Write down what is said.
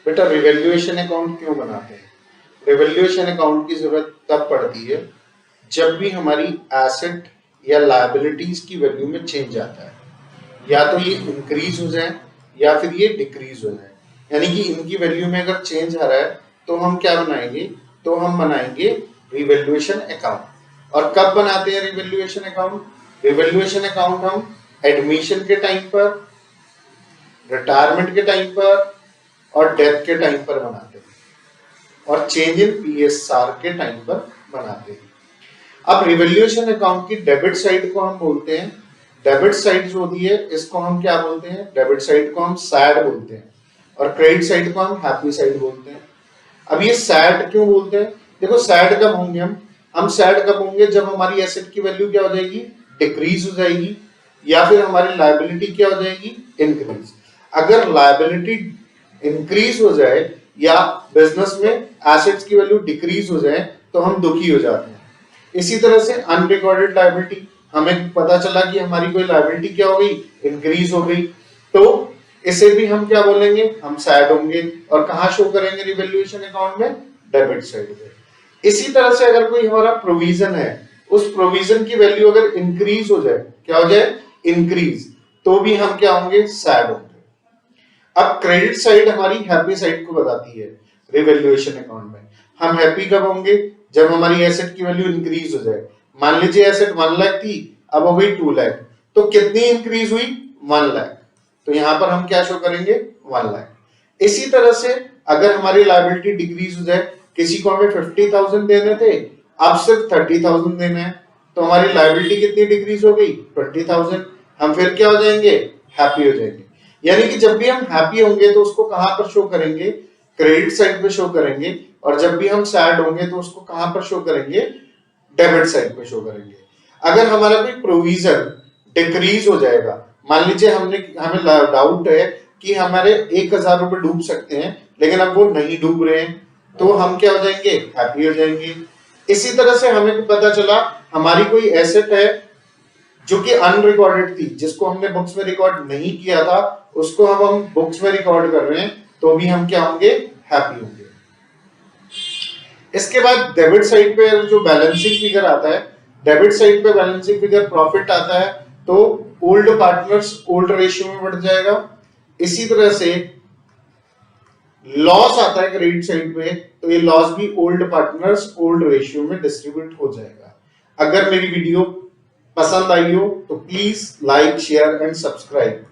बेटा revaluation account क्यों बनाते हैं? रिवैल्यूएशन अकाउंट की जरूरत तब पड़ती है जब भी हमारी एसेट या लायबिलिटीज की वैल्यू में चेंज आता है, या तो ये इंक्रीज हो जाए या फिर ये डिक्रीज हो जाए। यानी कि इनकी वैल्यू में अगर चेंज आ रहा है तो हम क्या बनाएंगे? तो हम बनाएंगे रिवैल्यूएशन अकाउंट। और कब बनाते हैं रिवैल्यूएशन अकाउंट? रिवैल्यूएशन अकाउंट हम एडमिशन के टाइम पर, रिटायरमेंट के टाइम पर और डेथ के टाइम पर बनाते हैं, और चेंज इन पीएसआर के टाइम पर बनाते हैं। अब रिवैल्यूएशन अकाउंट की डेबिट साइड को हम बोलते हैं, डेबिट साइड जो होती है इसको हम क्या बोलते हैं? डेबिट साइड को हम सैड बोलते हैं, और क्रेडिट साइड को हम हैप्पी साइड बोलते हैं। अब ये सैड क्यों बोलते हैं? देखो सैड कब होंगे हम सैड कब होंगे? जब हमारी एसेट की वैल्यू क्या हो जाएगी? डिक्रीज हो जाएगी, या फिर हमारी लायबिलिटी क्या हो जाएगी? इंक्रीज। अगर लायबिलिटी इंक्रीज हो जाए या बिजनेस में एसेट्स की वैल्यू डिक्रीज हो जाए तो हम दुखी हो जाते हैं। इसी तरह से अनरिकॉर्डेड लायबिलिटी, हमें पता चला कि हमारी कोई लायबिलिटी क्या हो गई? इंक्रीज हो गई, तो इसे भी हम क्या बोलेंगे? हम सैड होंगे। और कहां शो करेंगे रिवैल्यूएशन अकाउंट में? डेबिट साइड पे। इसी तरह से अगर कोई हमारा प्रोविजन है, उस प्रोविजन की वैल्यू अगर इंक्रीज हो जाए, क्या हो जाए? इंक्रीज, तो भी हम क्या होंगे? सैड होंगे। अब क्रेडिट साइड हमारी हैप्पी साइड को बताती है रिवैल्यूएशन अकाउंट में। हम हैप्पी कब होंगे? जब हमारी एसेट की वैल्यू इंक्रीज हो जाए। मान लीजिए एसेट 1 लाख थी, अब हो गई 2 लाख, तो कितनी इंक्रीज हुई? 1 लाख। तो यहां पर हम क्या शो करेंगे? 1 लाख। इसी तरह से अगर हमारी लायबिलिटी डिक्रीज हो जाए, किसी को हमें 50,000 देने थे, अब सिर्फ 30,000 देने हैं, तो हमारी लायबिलिटी कितनी डिक्रीज हो गई? 20,000। हम फिर क्या हो जाएंगे? हैप्पी हो जाएंगे। यानी कि जब भी हम हैप्पी होंगे तो उसको कहां पर शो करेंगे? क्रेडिट साइड पे शो करेंगे। और जब भी हम सैड होंगे तो उसको कहां पर शो करेंगे? डेबिट साइड पे शो करेंगे। अगर हमारा कोई प्रोविजन डिक्रीज हो जाएगा, मान लीजिए हमें डाउट है कि हमारे 1,000 रुपए डूब सकते हैं, लेकिन अब वो नहीं डूब रहे हैं, तो हम क्या हो जाएंगे? हैप्पी हो जाएंगे। इसी तरह से हमें पता चला हमारी कोई एसेट है जो कि अनरिकॉर्डेड थी, जिसको हमने बुक्स में रिकॉर्ड नहीं किया था, उसको हम बुक्स में रिकॉर्ड कर रहे हैं, तो भी हम क्या होंगे? हैप्पी होंगे। इसके बाद डेबिट साइड पे जो बैलेंसिंग फिगर आता है, डेबिट साइड पे बैलेंसिंग फिगर प्रॉफिट आता है, तो ओल्ड पार्टनर्स ओल्ड रेशियो में बढ़ जाएगा। इसी तरह से लॉस आता है क्रेडिट साइड पे, तो ये लॉस भी ओल्ड पार्टनर्स ओल्ड रेशियो में डिस्ट्रीब्यूट हो जाएगा। अगर मेरी वीडियो पसंद आई हो तो please like, share and subscribe.